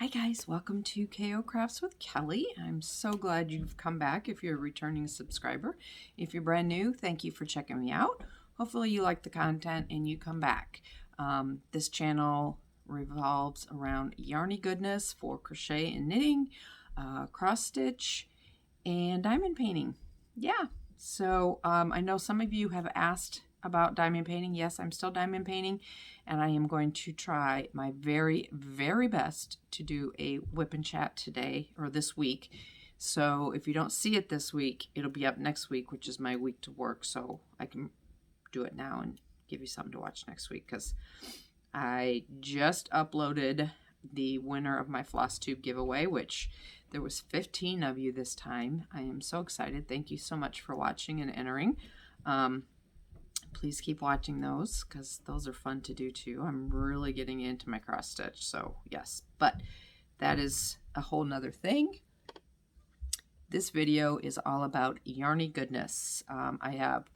Hi guys, welcome to KO Crafts with Kelly. I'm so glad you've come back if you're a returning subscriber. If you're brand new, thank you for checking me out. Hopefully you like the content and you come back. This channel revolves around yarny goodness for crochet and knitting, cross stitch, and diamond painting. Yeah, so I know some of you have asked about diamond painting. Yes, I'm still diamond painting, and I am going to try my very, very best to do a whip and chat today or this week. So if you don't see it this week, it'll be up next week, which is my week to work. So I can do it now and give you something to watch next week, because I just uploaded the winner of my floss tube giveaway, which there was 15 of you this time. I am so excited. Thank you so much for watching and entering. Please keep watching those, because those are fun to do too. I'm really getting into my cross stitch, so yes, but that is a whole nother thing. This video is all about yarny goodness. I have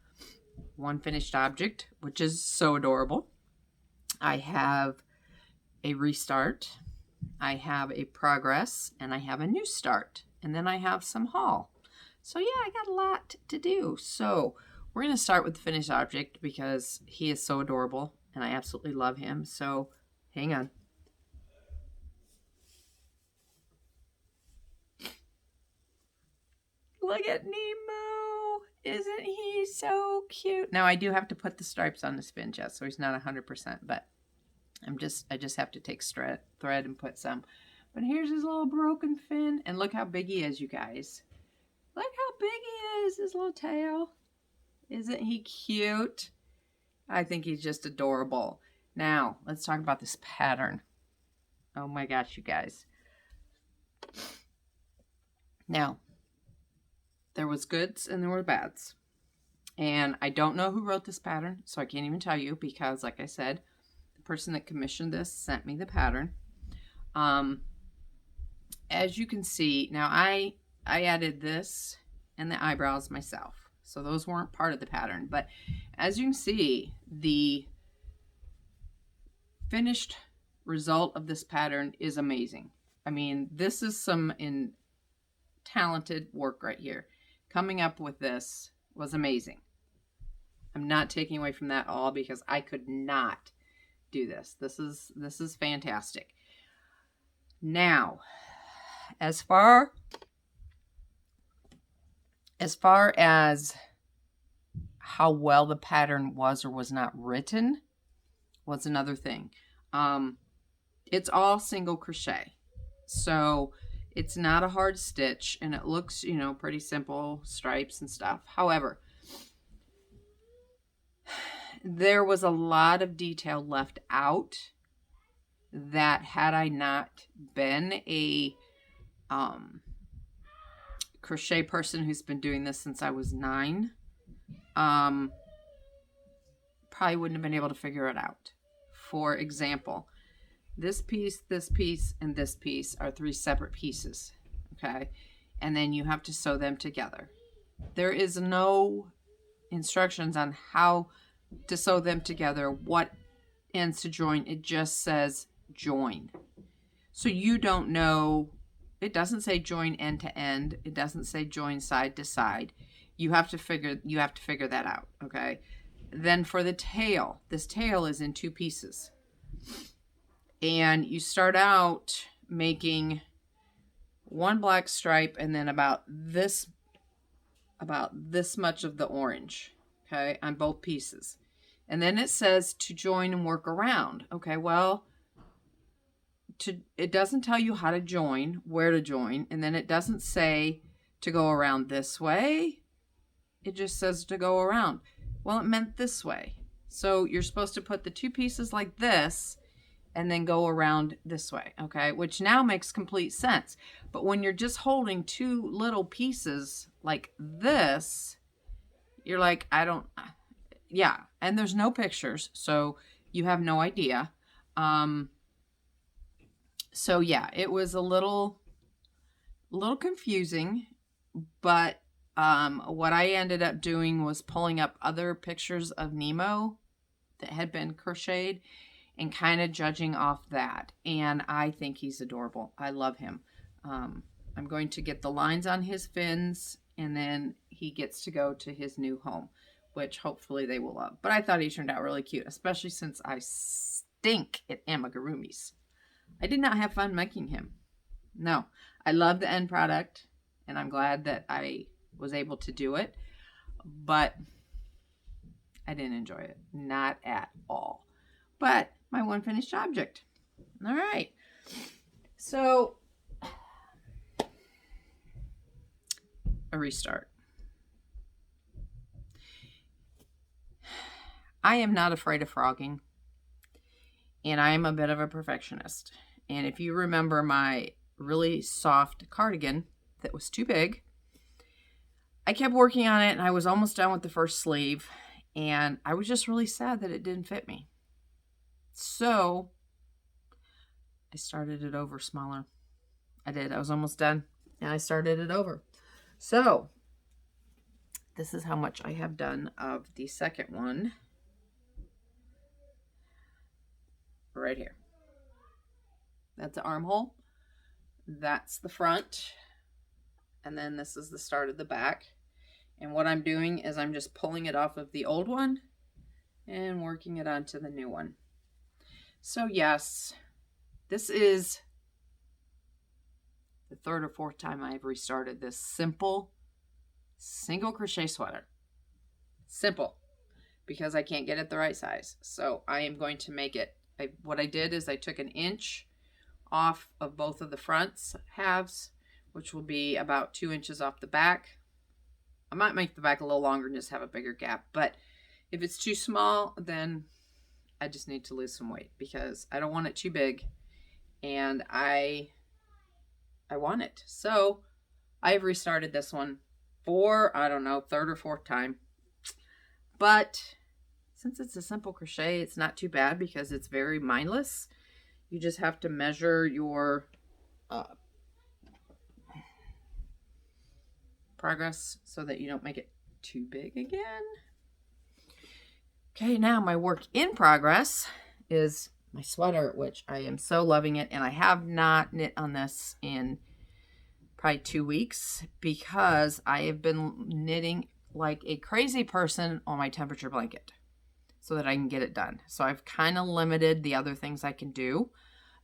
one finished object, which is so adorable. I have a restart, I have a progress, and I have a new start, and then I have some haul. So yeah, I got a lot to do. So we're going to start with the finished object because he is so adorable and I absolutely love him. So hang on. Look at Nemo. Isn't he so cute? Now I do have to put the stripes on the spin chest, so he's not 100%, but I just have to take thread and put some. But here's his little broken fin, and look how big he is, you guys. Look how big he is, his little tail. Isn't he cute? I think he's just adorable. Now, let's talk about this pattern. Oh my gosh, you guys. Now, there was goods and there were bads. And I don't know who wrote this pattern, so I can't even tell you because, like I said, the person that commissioned this sent me the pattern. As you can see, now I added this and the eyebrows myself. So those weren't part of the pattern. But as you can see, the finished result of this pattern is amazing. I mean, this is some talented work right here. Coming up with this was amazing. I'm not taking away from that at all because I could not do this. This is fantastic. Now, as far as how well the pattern was or was not written was another thing. It's all single crochet, so it's not a hard stitch, and it looks, you know, pretty simple stripes and stuff. However, there was a lot of detail left out that, had I not been a crochet person who's been doing this since I was 9, probably wouldn't have been able to figure it out. For example, this piece, and this piece are 3 separate pieces, okay? And then you have to sew them together. There is no instructions on how to sew them together, what ends to join. It just says join. So you don't know. It doesn't say join end to end. It doesn't say join side to side. You have to figure that out, okay? Then for the tail, this tail is in 2 pieces. And you start out making 1 black stripe and then about this much of the orange, okay, on both pieces. And then it says to join and work around. Okay, well, it doesn't tell you how to join, where to join, and then it doesn't say to go around this way. It just says to go around. Well, it meant this way. So you're supposed to put the 2 pieces like this and then go around this way, okay? Which now makes complete sense. But when you're just holding 2 little pieces like this, you're like, yeah. And there's no pictures, so you have no idea. So yeah, it was a little confusing, but what I ended up doing was pulling up other pictures of Nemo that had been crocheted and kind of judging off that. And I think he's adorable. I love him. I'm going to get the lines on his fins, and then he gets to go to his new home, which hopefully they will love. But I thought he turned out really cute, especially since I stink at amigurumis. I did not have fun making him. No, I love the end product, and I'm glad that I was able to do it, but I didn't enjoy it. Not at all. But my one finished object. All right. So, a restart. I am not afraid of frogging, and I am a bit of a perfectionist. And if you remember my really soft cardigan that was too big, I kept working on it, and I was almost done with the first sleeve, and I was just really sad that it didn't fit me. So I started it over smaller. I did. I was almost done, and I started it over. So this is how much I have done of the second one. Right here. That's the armhole. That's the front. And then this is the start of the back. And what I'm doing is I'm just pulling it off of the old one and working it onto the new one. So yes, this is the third or fourth time I've restarted this simple single crochet sweater. Simple, because I can't get it the right size. So I am going to make it, what I did is I took an inch off of both of the fronts halves, which will be about 2 inches off the back. I might make the back a little longer and just have a bigger gap, but if it's too small, then I just need to lose some weight because I don't want it too big, and I want it. So I've restarted this one for, I don't know, third or fourth time. But since it's a simple crochet, it's not too bad because it's very mindless. You just have to measure your progress so that you don't make it too big again. Okay, now my work in progress is my sweater, which I am so loving it. And I have not knit on this in probably 2 weeks because I have been knitting like a crazy person on my temperature blanket so that I can get it done. So I've kind of limited the other things I can do.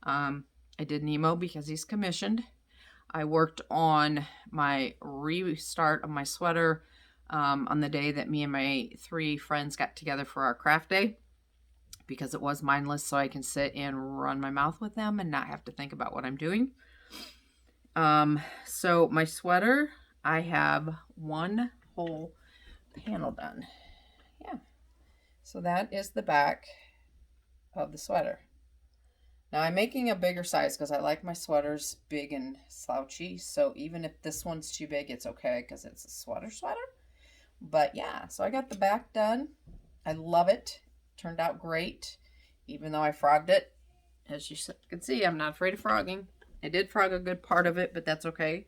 I did Nemo because he's commissioned. I worked on my restart of my sweater on the day that me and my 3 friends got together for our craft day because it was mindless, so I can sit and run my mouth with them and not have to think about what I'm doing. So my sweater, I have one whole panel done. Yeah. So that is the back of the sweater. Now I'm making a bigger size because I like my sweaters big and slouchy. So even if this one's too big, it's okay because it's a sweater. But yeah, so I got the back done. I love it. Turned out great, even though I frogged it. As you can see, I'm not afraid of frogging. I did frog a good part of it, but that's okay.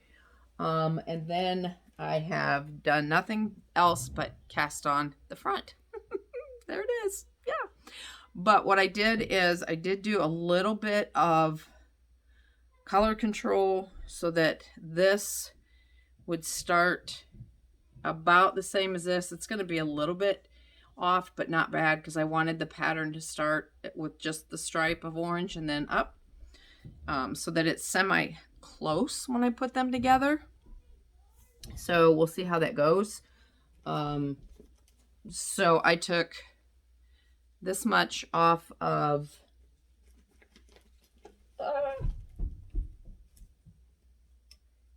And then I have done nothing else but cast on the front. There it is. Yeah. But what I did is I did do a little bit of color control so that this would start about the same as this. It's going to be a little bit off, but not bad because I wanted the pattern to start with just the stripe of orange and then up so that it's semi-close when I put them together. So we'll see how that goes. So I took this much off of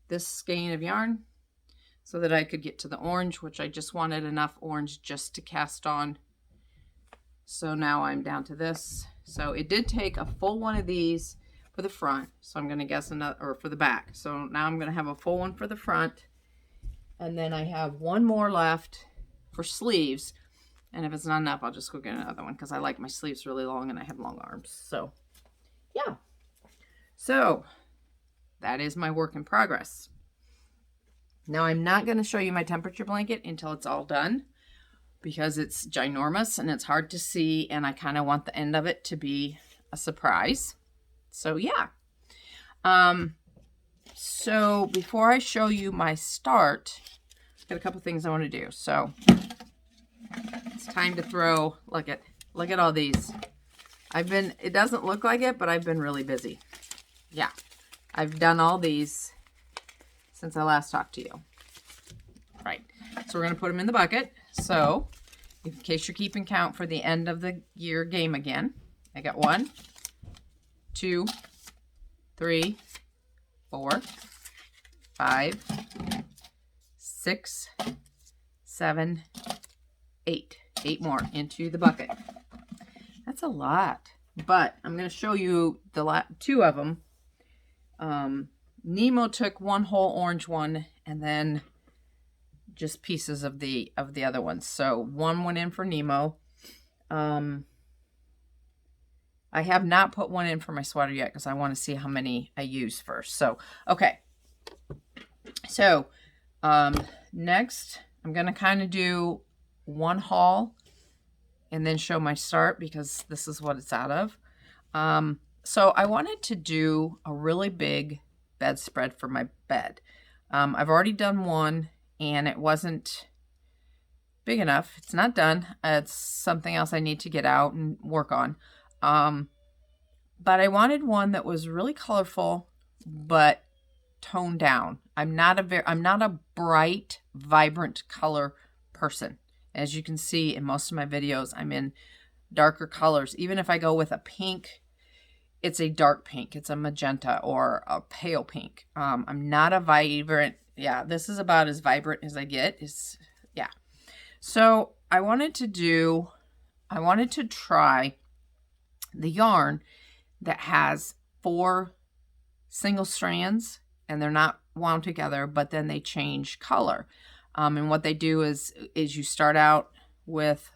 this skein of yarn so that I could get to the orange, which I just wanted enough orange just to cast on. So now I'm down to this. So it did take a full one of these for the front. So I'm going to guess another, or for the back. So now I'm going to have a full one for the front. And then I have one more left for sleeves. And if it's not enough, I'll just go get another one because I like my sleeves really long and I have long arms. So, yeah. So, that is my work in progress. Now, I'm not going to show you my temperature blanket until it's all done. because it's ginormous and it's hard to see, and I kind of want the end of it to be a surprise. So yeah. So before I show you my start, I've got a couple things I want to do. So it's time to throw, look at all these. It doesn't look like it, but I've been really busy. Yeah, I've done all these since I last talked to you. Right, so we're going to put them in the bucket. So in case you're keeping count for the end of the year game again, I got 1, 2, 3, 4, 5, 6, 7, 8. 8 more into the bucket. That's a lot, but I'm going to show you the 2 of them. Nemo took one whole orange one, and then just pieces of the other ones. So 1 went in for Nemo. I have not put 1 in for my sweater yet because I want to see how many I use first. So okay. So next I'm going to kind of do 1 haul and then show my start because this is what it's out of. So I wanted to do a really big bedspread for my bed. I've already done 1 and it wasn't big enough. It's not done. It's something else I need to get out and work on. But I wanted one that was really colorful but toned down. I'm not a bright, vibrant color person. As you can see in most of my videos, I'm in darker colors. Even if I go with a pink, it's a dark pink. It's a magenta or a pale pink. I'm not a vibrant. Yeah, this is about as vibrant as I get. Yeah. So I wanted to try the yarn that has 4 single strands, and they're not wound together, but then they change color. And what they do is you start out with,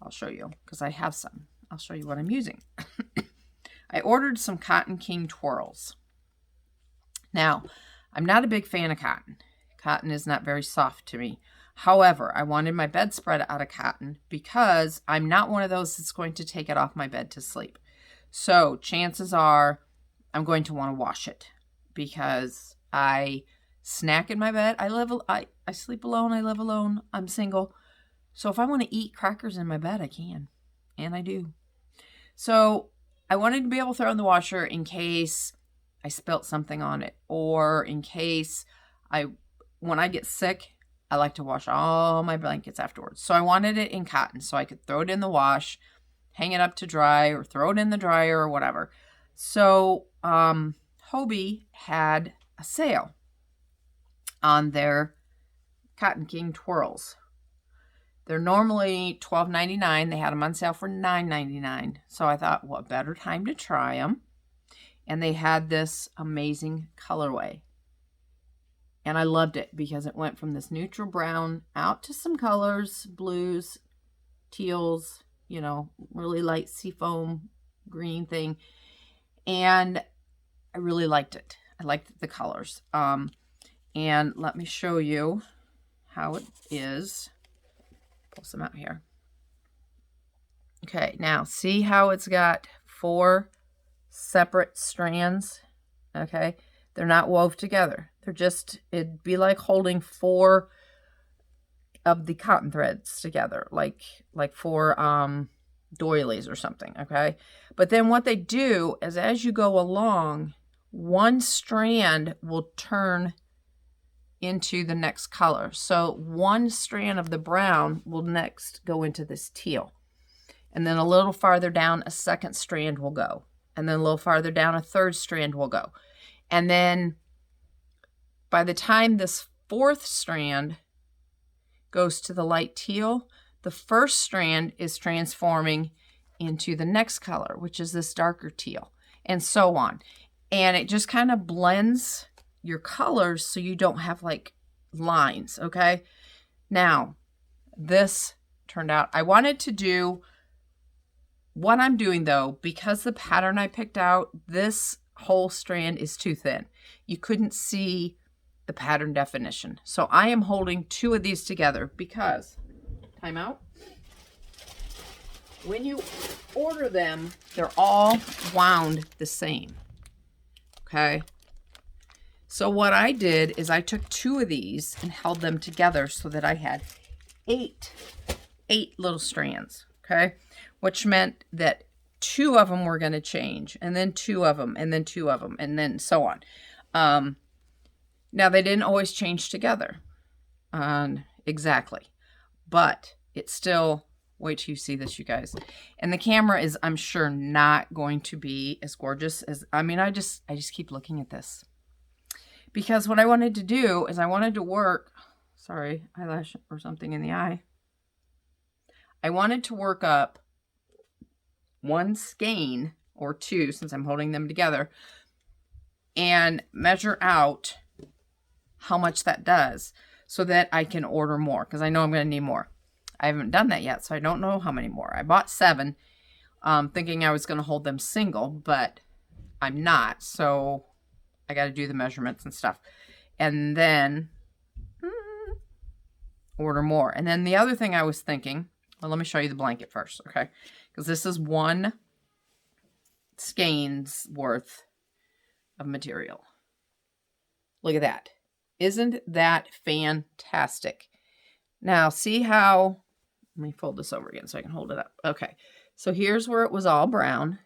I'll show you because I have some. I'll show you what I'm using. I ordered some Cotton King twirls. Now, I'm not a big fan of cotton. Cotton is not very soft to me. However, I wanted my bedspread out of cotton because I'm not one of those that's going to take it off my bed to sleep. So chances are I'm going to want to wash it because I snack in my bed. I sleep alone. I live alone. I'm single. So if I want to eat crackers in my bed, I can. And I do. So I wanted to be able to throw in the washer in case I spilt something on it, or in case when I get sick, I like to wash all my blankets afterwards. So I wanted it in cotton so I could throw it in the wash, hang it up to dry, or throw it in the dryer or whatever. So Hobie had a sale on their Cotton King twirls. They're normally $12.99. They had them on sale for $9.99. So I thought, what better time to try them? And they had this amazing colorway. And I loved it because it went from this neutral brown out to some colors, blues, teals, you know, really light seafoam green thing. And I really liked it. I liked the colors. And let me show you how it is. Pull some out here. Okay, now see how it's got 4 separate strands? Okay, they're not wove together. They're just, it'd be like holding 4 of the cotton threads together, like 4 doilies or something, okay? But then what they do is as you go along, one strand will turn into the next color. So one strand of the brown will next go into this teal. And then a little farther down, a second strand will go. And then a little farther down, a third strand will go. And then by the time this 4th strand goes to the light teal, the first strand is transforming into the next color, which is this darker teal, and so on. And it just kind of blends your colors so you don't have like lines, okay? Now, this turned out, I wanted to do what I'm doing though, because the pattern I picked out, this whole strand is too thin. You couldn't see the pattern definition. So I am holding 2 of these together because, time out. When you order them, they're all wound the same. Okay. So what I did is I took 2 of these and held them together so that I had 8 little strands. Okay. Which meant that 2 of them were going to change, and then 2 of them, and then 2 of them, and then so on. Now they didn't always change together exactly, but it's still, wait till you see this, you guys. And the camera is, I'm sure, not going to be as gorgeous as, I mean, I just keep looking at this. Because what I wanted to do is I wanted to work, sorry, eyelash or something in the eye. I wanted to work up 1 skein or 2, since I'm holding them together, and measure out how much that does so that I can order more, because I know I'm going to need more. I haven't done that yet, so I don't know how many more. I bought 7, thinking I was going to hold them single, but I'm not, so I got to do the measurements and stuff. And then order more. And then the other thing I was thinking, well, let me show you the blanket first, okay? Because this is 1 skein's worth of material. Look at that. Isn't that fantastic? Now, see how, let me fold this over again so I can hold it up. Okay, so here's where it was all brown.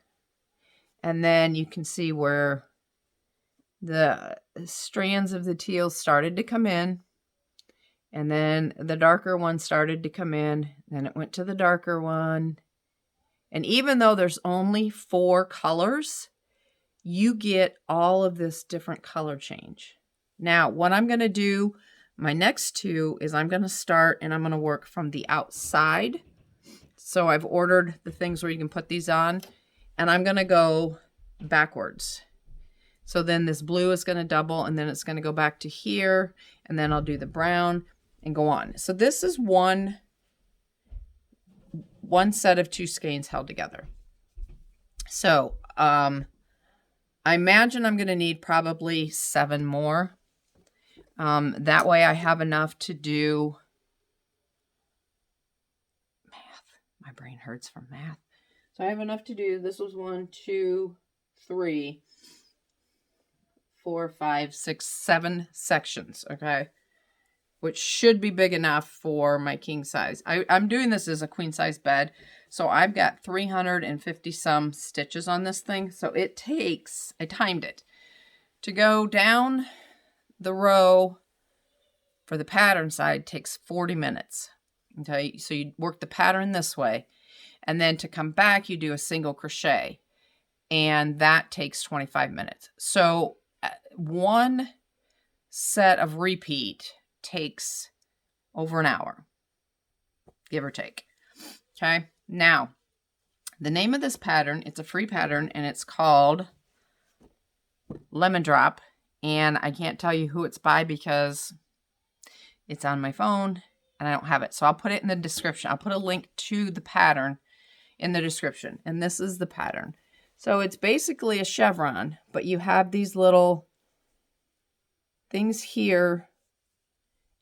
And then you can see where the strands of the teal started to come in. And then the darker one started to come in. Then it went to the darker one. And even though there's only 4 colors, you get all of this different color change. Now, what I'm going to do, my next 2, is I'm going to start and I'm going to work from the outside. So I've ordered the things where you can put these on, and I'm going to go backwards. So then this blue is going to double, and then it's going to go back to here, and then I'll do the brown and go on. So this is one set of 2 skeins held together. So I imagine I'm going to need probably 7 more. That way I have enough to do math. My brain hurts from math. So I have enough to do, this was 1, 2, 3, 4, 5, 6, 7 sections, okay? Which should be big enough for my king size. I'm doing this as a queen size bed. So I've got 350 some stitches on this thing. So it takes, I timed it, to go down the row for the pattern side takes 40 minutes. Okay, so you work the pattern this way, and then to come back, you do a single crochet, and that takes 25 minutes. So 1 set of repeat takes over an hour, give or take. Okay, now the name of this pattern, it's a free pattern, and it's called Lemondrop. And I can't tell you who it's by because it's on my phone and I don't have it. So I'll put it in the description. I'll put a link to the pattern in the description. And this is the pattern. So it's basically a chevron, but you have these little things here,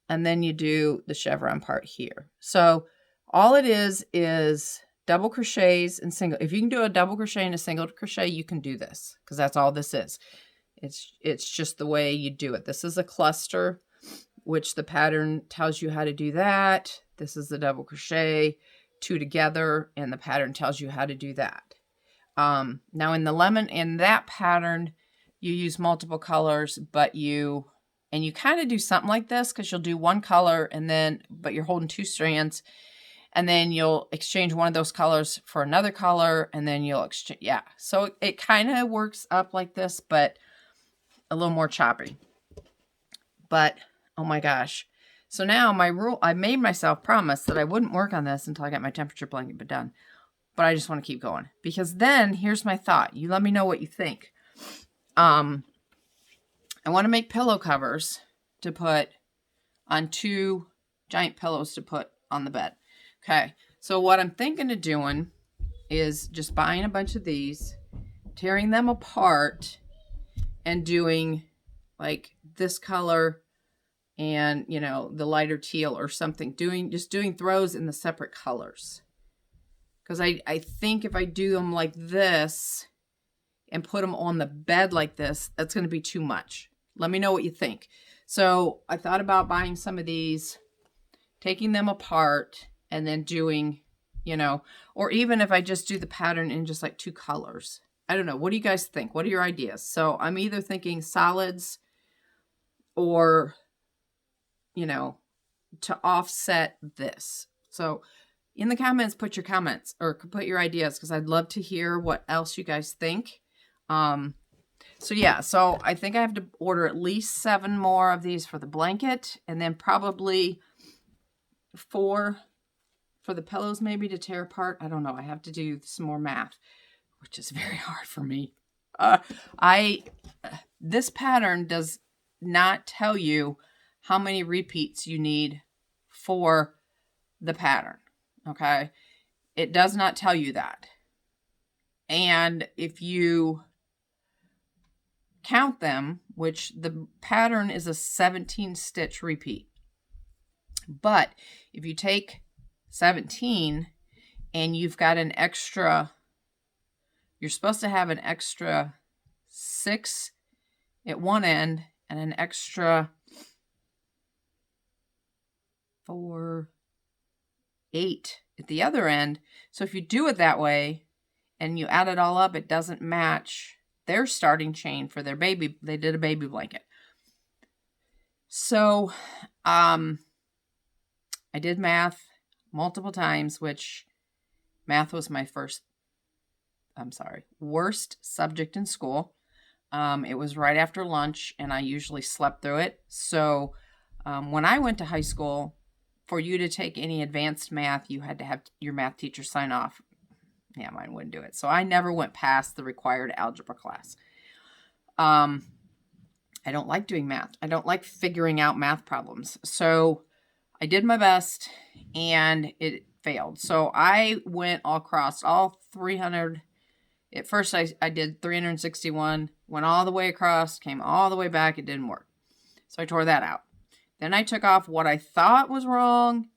and then you do the chevron part here. So all it is double crochets and single. If you can do a double crochet and a single crochet, you can do this, because that's all this is. It's just the way you do it. This is a cluster, which the pattern tells you how to do that. This is the double crochet, 2 together, and the pattern tells you how to do that. Now in that pattern, you use multiple colors, but you kind of do something like this, because you'll do 1 color but you're holding 2 strands, and then you'll exchange one of those colors for another color, and then you'll exchange, yeah. So it kind of works up like this, but a little more choppy. But oh my gosh. So now my rule, I made myself promise that I wouldn't work on this until I got my temperature blanket done. But I just want to keep going, because then here's my thought. You let me know what you think. I want to make pillow covers to put on 2 giant pillows to put on the bed. Okay. So what I'm thinking of doing is just buying a bunch of these, tearing them apart, and doing like this color and, you know, the lighter teal or something. Just doing throws in the separate colors. Because I think if I do them like this and put them on the bed like this, that's going to be too much. Let me know what you think. So I thought about buying some of these, taking them apart, and then doing, you know, or even if I just do the pattern in just like 2 colors. I don't know. What do you guys think? What are your ideas? So I'm either thinking solids or, you know, to offset this. So in the comments, put your comments or put your ideas, because I'd love to hear what else you guys think. So yeah, so I think I have to order at least 7 more of these for the blanket, and then probably 4 for the pillows, maybe, to tear apart. I don't know. I have to do some more math, which is very hard for me. This pattern does not tell you how many repeats you need for the pattern. Okay. It does not tell you that. And if you count them, which the pattern is a 17 stitch repeat, but if you take 17 and you've got an extra, you're supposed to have an extra 6 at one end and an extra 4, 8 at the other end. So if you do it that way and you add it all up, it doesn't match their starting chain for their baby. They did a baby blanket. So I did math multiple times, which math was my worst subject in school. It was right after lunch, and I usually slept through it. So when I went to high school, for you to take any advanced math, you had to have your math teacher sign off. Yeah, mine wouldn't do it. So I never went past the required algebra class. I don't like doing math. I don't like figuring out math problems. So I did my best, and it failed. So I went across all 300. At first, I did 361, went all the way across, came all the way back. It didn't work. So I tore that out. Then I took off what I thought was wrong,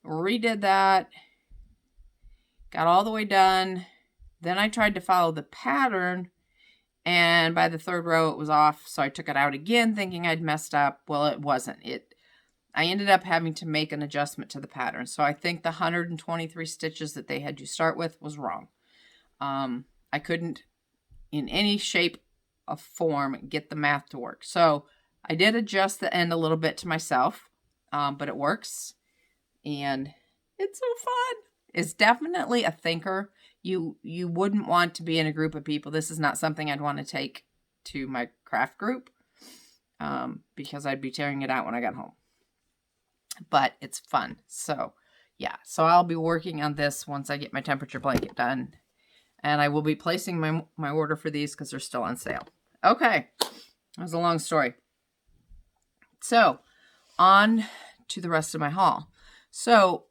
redid that, got all the way done. Then I tried to follow the pattern, and by the 3rd row, it was off. So I took it out again, thinking I'd messed up. Well, it wasn't. I ended up having to make an adjustment to the pattern. So I think the 123 stitches that they had you start with was wrong. I couldn't, in any shape or form, get the math to work. So I did adjust the end a little bit to myself, but it works, and it's so fun. It's definitely a thinker. You wouldn't want to be in a group of people. This is not something I'd want to take to my craft group, because I'd be tearing it out when I got home. But it's fun. So yeah, so I'll be working on this once I get my temperature blanket done. And I will be placing my order for these because they're still on sale. Okay, that was a long story. So on to the rest of my haul. So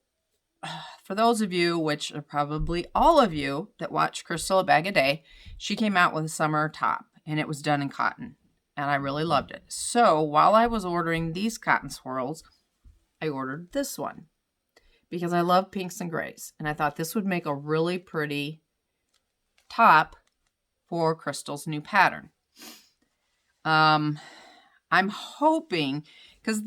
for those of you, which are probably all of you that watch Crystal a Bag a Day, she came out with a summer top, and it was done in cotton, and I really loved it. So while I was ordering these cotton swirls, I ordered this one because I love pinks and grays, and I thought this would make a really pretty top for Crystal's new pattern. I'm hoping, because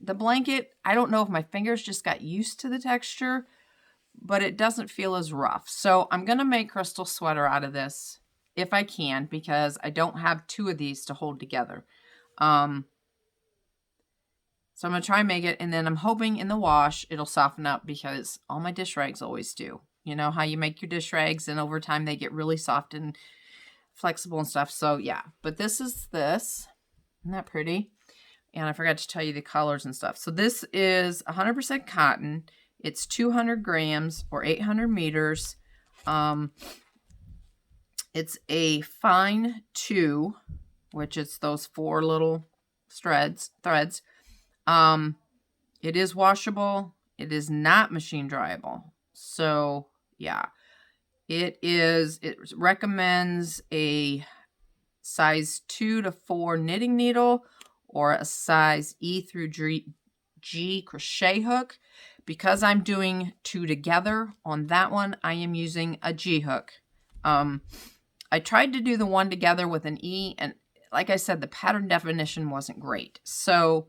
the blanket, I don't know if my fingers just got used to the texture, but it doesn't feel as rough. So I'm going to make Crystal's sweater out of this if I can, because I don't have 2 of these to hold together. So I'm going to try and make it, and then I'm hoping in the wash it'll soften up, because all my dish rags always do. You know how you make your dish rags, and over time they get really soft and flexible and stuff. So yeah, but this is this. Isn't that pretty? And I forgot to tell you the colors and stuff. So this is 100% cotton. It's 200 grams or 800 meters. It's a fine 2, which is those 4 little threads. It is washable. It is not machine dryable. So yeah, it recommends a size 2 to 4 knitting needle or a size E through G crochet hook. Because I'm doing 2 together on that one, I am using a G hook. I tried to do the 1 together with an E, and like I said, the pattern definition wasn't great. So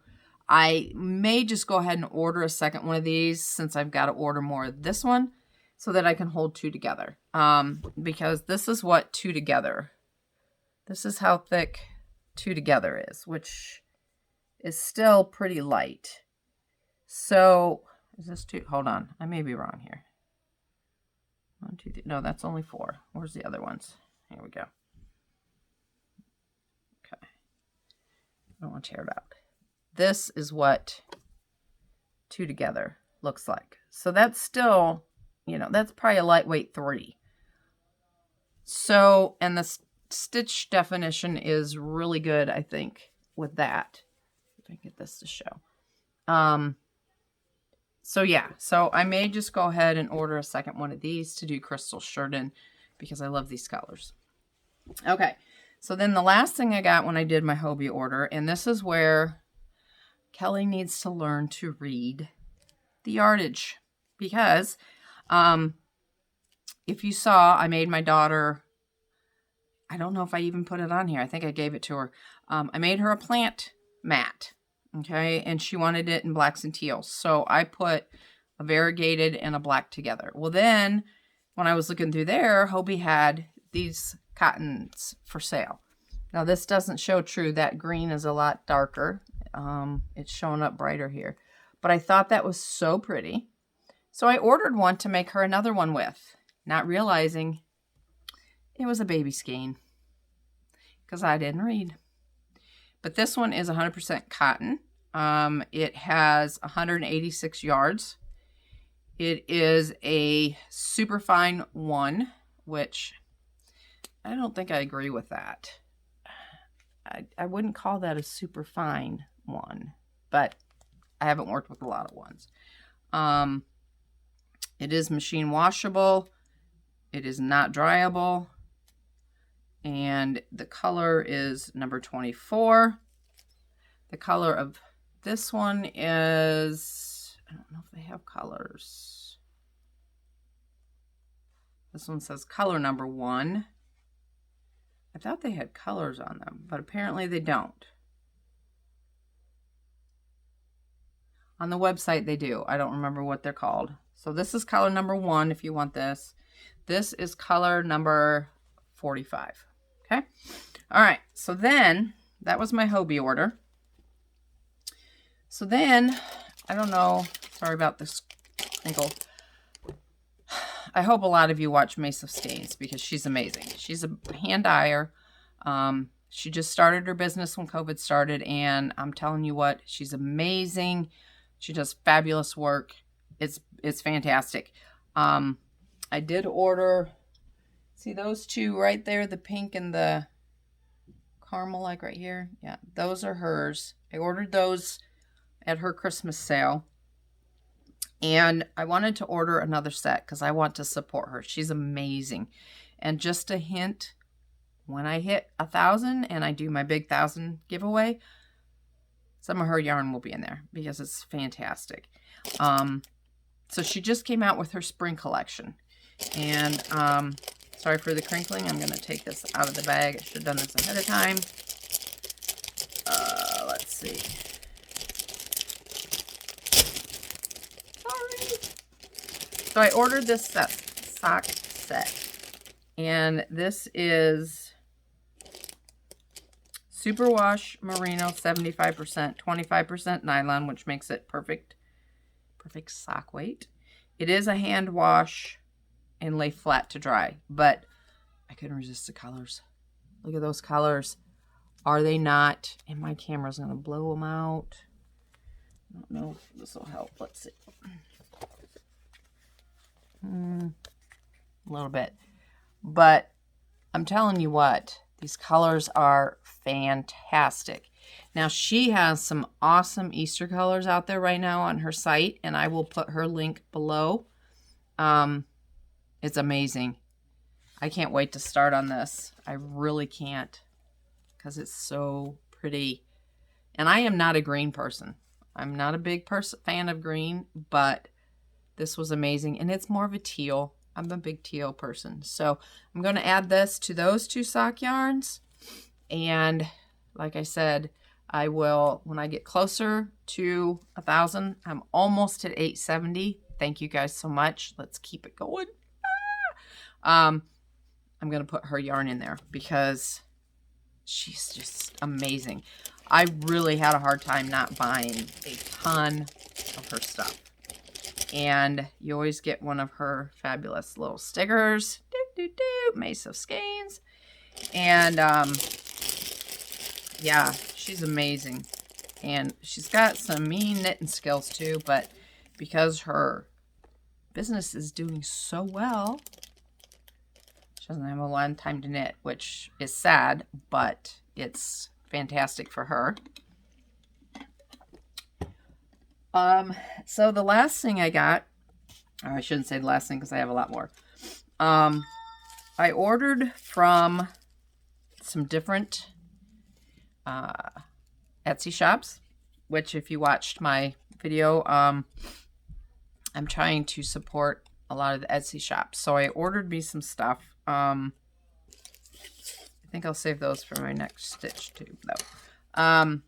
I may just go ahead and order a second one of these, since I've got to order more of this one, so that I can hold 2 together. Because this is what 2 together, this is how thick 2 together is, which is still pretty light. So is this 2? Hold on, I may be wrong here. 1, 2, 3. No, that's only 4. Where's the other ones? Here we go. Okay. I don't want to tear it out. This is what 2 together looks like. So that's still, you know, that's probably a lightweight 3. So, and the stitch definition is really good, I think, with that. If I can get this to show. So yeah, so I may just go ahead and order a second one of these to do Crystal shirt in, because I love these colors. Okay, so then the last thing I got when I did my Hobie order, and this is where Kelly needs to learn to read the yardage, because if you saw, I made my daughter, I don't know if I even put it on here. I think I gave it to her. I made her a plant mat. Okay, and she wanted it in blacks and teals. So I put a variegated and a black together. Well, then when I was looking through there, Hobie had these cottons for sale. Now this doesn't show true. That green is a lot darker. It's showing up brighter here. But I thought that was so pretty. So I ordered one to make her another one with, not realizing it was a baby skein, because I didn't read. But this one is 100% cotton. It has 186 yards. It is a super fine 1, which I don't think I agree with that. I wouldn't call that a super fine 1, but I haven't worked with a lot of ones. It is machine washable. It is not dryable. And the color is number 24. The color of this one is, I don't know if they have colors. This one says color number 1. I thought they had colors on them, but apparently they don't. On the website they do. I don't remember what they're called. So this is color number 1 if you want this. This is color number 45. Okay. All right. So then that was my Hobie order. So then, I don't know. Sorry about this crinkle. I hope a lot of you watch Mace of Skeins, because she's amazing. She's a hand dyer. She just started her business when COVID started, and I'm telling you what, she's amazing. She does fabulous work. It's fantastic. I did order, see those 2 right there, the pink and the caramel, like right here? Yeah, those are hers. I ordered those at her Christmas sale. And I wanted to order another set because I want to support her. She's amazing. And just a hint, when I hit 1,000 and I do my big 1,000 giveaway, some of her yarn will be in there because it's fantastic. So she just came out with her spring collection. And sorry for the crinkling. I'm going to take this out of the bag. I should have done this ahead of time. Let's see. Sorry. So I ordered this sock set. And this is Superwash Merino 75%, 25% nylon, which makes it perfect sock weight. It is a hand wash and lay flat to dry, but I couldn't resist the colors. Look at those colors. Are they not? And my camera's going to blow them out. I don't know if this will help. Let's see. A little bit. But I'm telling you what, these colors are fantastic. Now, she has some awesome Easter colors out there right now on her site, and I will put her link below. It's amazing. I can't wait to start on this. I really can't, because it's so pretty. And I am not a green person. I'm not a big fan of green, but this was amazing. And it's more of a teal. I'm a big teal person. So I'm going to add this to those 2 sock yarns. And like I said, I will, when I get closer to 1,000, I'm almost at 870. Thank you guys so much. Let's keep it going. I'm going to put her yarn in there because she's just amazing. I really had a hard time not buying a ton of her stuff. And you always get one of her fabulous little stickers. Mace of Skeins. And yeah, she's amazing. And she's got some mean knitting skills too, but because her business is doing so well, she doesn't have a lot of time to knit, which is sad, but it's fantastic for her. So the last thing I got, or I shouldn't say the last thing because I have a lot more. I ordered from some different Etsy shops, which if you watched my video, I'm trying to support a lot of the Etsy shops. So I ordered me some stuff. I think I'll save those for my next stitch too, though. I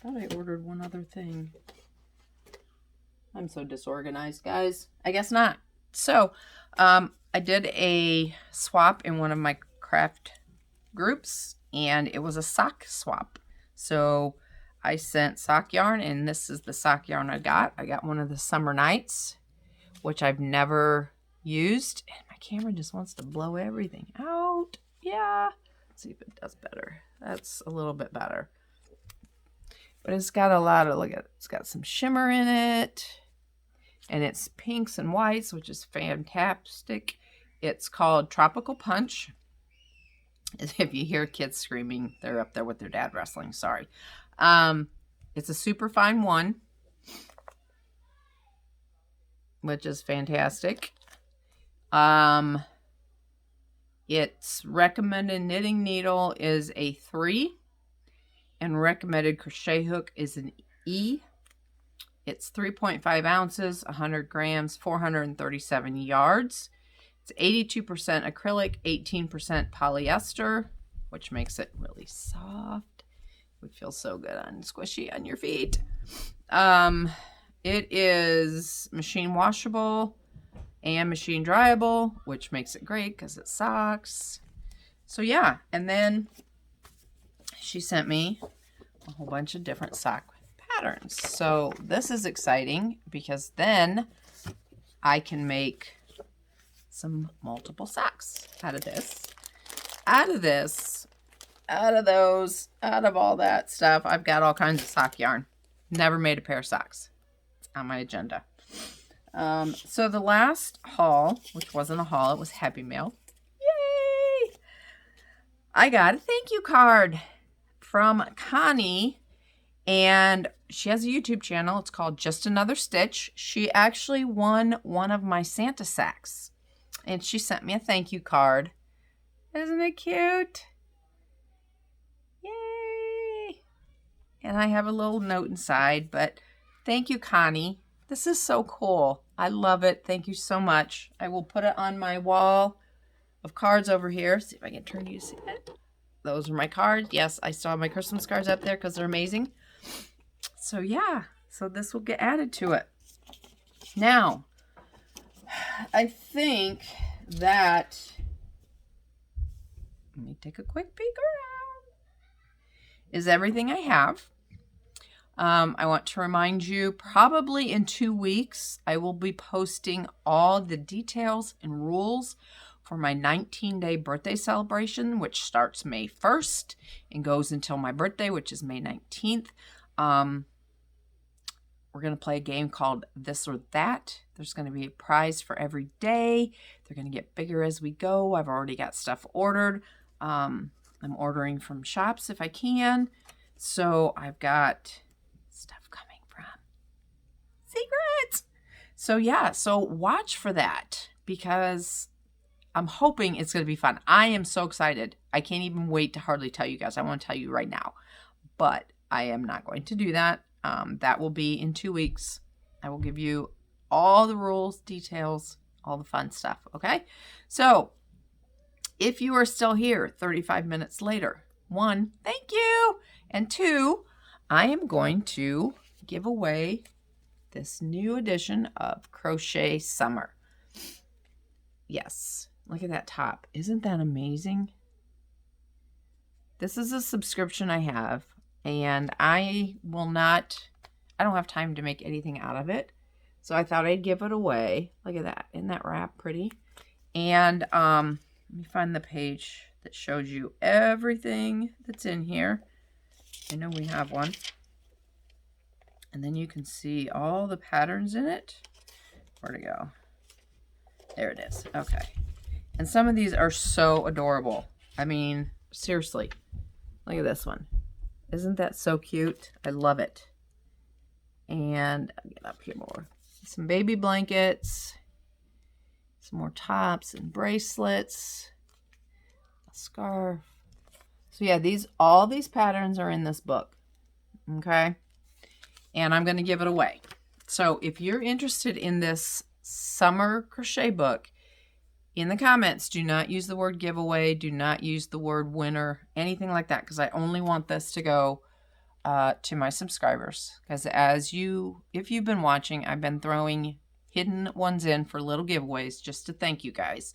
thought I ordered one other thing. I'm so disorganized, guys. I guess not. So, I did a swap in one of my craft groups, and it was a sock swap. So, I sent sock yarn, and this is the sock yarn I got. I got one of the Summer Nights, which I've never used. And my camera just wants to blow everything out. Yeah. Let's see if it does better. That's a little bit better. But it's got a lot of, look at it. It's got some shimmer in it. And it's pinks and whites, which is fantastic. It's called Tropical Punch. If you hear kids screaming, they're up there with their dad wrestling. Sorry. It's a super fine one, which is fantastic. Its recommended knitting needle is a 3, and recommended crochet hook is an E. It's 3.5 ounces, 100 grams, 437 yards. It's 82% acrylic, 18% polyester, which makes it really soft. It would feel so good on squishy on your feet. It is machine washable and machine dryable, which makes it great because it socks. So yeah, and then she sent me a whole bunch of different sock patterns. So this is exciting because then I can make some multiple socks out of this. Out of this, out of those, out of all that stuff, I've got all kinds of sock yarn. Never made a pair of socks. It's on my agenda. So the last haul, which wasn't a haul, it was Happy Mail. Yay! I got a thank you card from Connie, and she has a YouTube channel. It's called Just Another Stitch. She actually won one of my Santa sacks, and she sent me a thank you card. Isn't it cute? Yay! And I have a little note inside, but thank you, Connie. This is so cool. I love it. Thank you so much. I will put it on my wall of cards over here. See if I can turn you to see it. Those are my cards. Yes, I still have my Christmas cards up there because they're amazing. So yeah, so this will get added to it. Now, I think that, let me take a quick peek around, is everything I have. I want to remind you, probably in 2 weeks, I will be posting all the details and rules for my 19-day birthday celebration, which starts May 1st and goes until my birthday, which is May 19th. We're going to play a game called This or That. There's going to be a prize for every day. They're going to get bigger as we go. I've already got stuff ordered. I'm ordering from shops if I can. So I've got stuff coming from Secrets. So yeah, so watch for that because I'm hoping it's going to be fun. I am so excited. I can't even wait to hardly tell you guys. I want to tell you right now. but I am not going to do that. That will be in 2 weeks. I will give you all the rules, details, all the fun stuff, okay? So if you are still here 35 minutes later, 1, thank you, and 2, I am going to give away this new edition of Crochet Summer. Yes, look at that top. Isn't that amazing? This is a subscription I have, and I don't have time to make anything out of it. So I thought I'd give it away. Look at that. Isn't that wrap pretty? And let me find the page that shows you everything that's in here. I know we have one. And then you can see all the patterns in it. Where'd it go? There it is. Okay. And some of these are so adorable. I mean, seriously. Look at this one. Isn't that so cute? I love it. And I'll get up here more. Some baby blankets. Some more tops and bracelets. A scarf. So yeah, all these patterns are in this book. Okay? And I'm going to give it away. So if you're interested in this summer crochet book, in the comments, do not use the word giveaway. Do not use the word winner, anything like that, because I only want this to go to my subscribers. Because if you've been watching, I've been throwing hidden ones in for little giveaways just to thank you guys.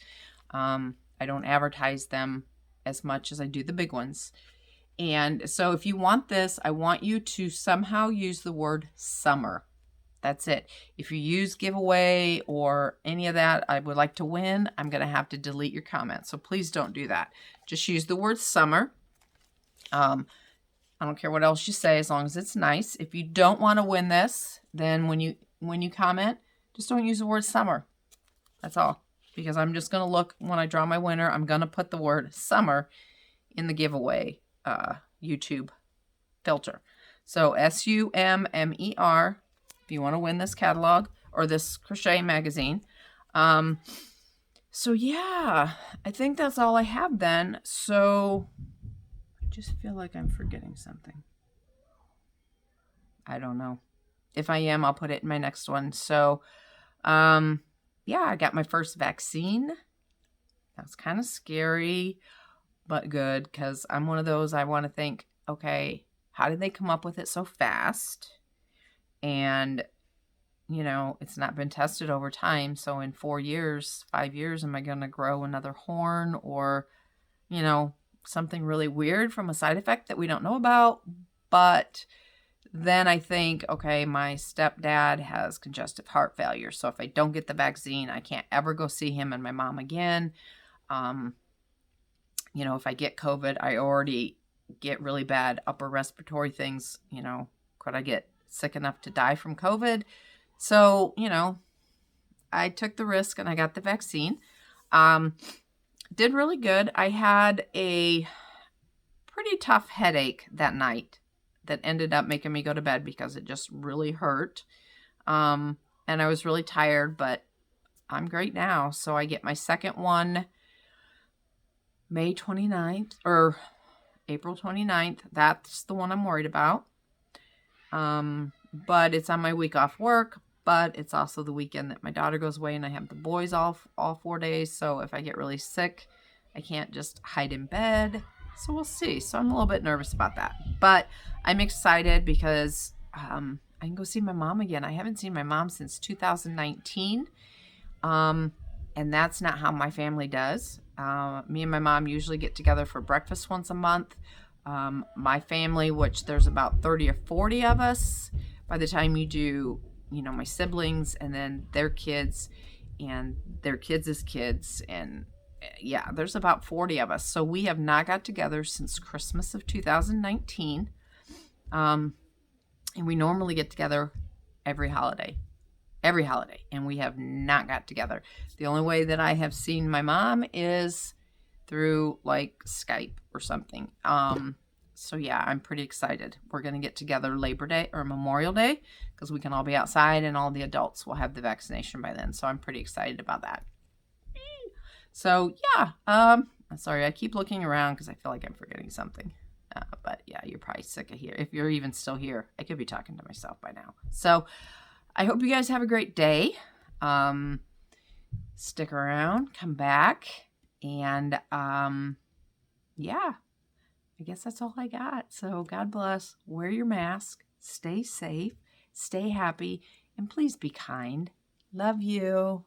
I don't advertise them as much as I do the big ones. And so if you want this, I want you to somehow use the word summer. That's it. If you use giveaway or any of that, I would like to win, I'm going to have to delete your comment. So please don't do that. Just use the word summer. I don't care what else you say as long as it's nice. If you don't want to win this, then when you comment, just don't use the word summer. That's all. Because I'm just going to look, when I draw my winner, I'm going to put the word summer in the giveaway YouTube filter. So SUMMER. If you want to win this catalog or this crochet magazine. So yeah, I think that's all I have then. So I just feel like I'm forgetting something. I don't know. If I am, I'll put it in my next one. So yeah, I got my first vaccine. That's kind of scary, but good, because I'm one of those, I want to think, okay, how did they come up with it so fast? And, you know, it's not been tested over time. So in 4 years, 5 years, am I going to grow another horn or, you know, something really weird from a side effect that we don't know about? But then I think, okay, my stepdad has congestive heart failure. So if I don't get the vaccine, I can't ever go see him and my mom again. You know, if I get COVID, I already get really bad upper respiratory things. You know, could I get sick enough to die from COVID? So, you know, I took the risk and I got the vaccine. Did really good. I had a pretty tough headache that night that ended up making me go to bed because it just really hurt. And I was really tired, but I'm great now. So I get my second one May 29th or April 29th. That's the one I'm worried about. But it's on my week off work, but it's also the weekend that my daughter goes away and I have the boys off all 4 days. So if I get really sick, I can't just hide in bed. So we'll see. So I'm a little bit nervous about that, but I'm excited because, I can go see my mom again. I haven't seen my mom since 2019. And that's not how my family does. Me and my mom usually get together for breakfast once a month. My family, which there's about 30 or 40 of us, by the time you do, you know, my siblings and then their kids and their kids' kids, and yeah, there's about 40 of us. So we have not got together since Christmas of 2019. And we normally get together every holiday, and we have not got together. The only way that I have seen my mom is through like Skype or something. So yeah, I'm pretty excited. We're going to get together Labor Day or Memorial Day because we can all be outside and all the adults will have the vaccination by then. So I'm pretty excited about that. So yeah, sorry, I keep looking around because I feel like I'm forgetting something. But yeah, Yeah, you're probably sick of here. If you're even still here, I could be talking to myself by now. So I hope you guys have a great day. Stick around, come back, and yeah, I guess that's all I got. So God bless. Wear your mask. Stay safe. Stay happy. And please be kind. Love you.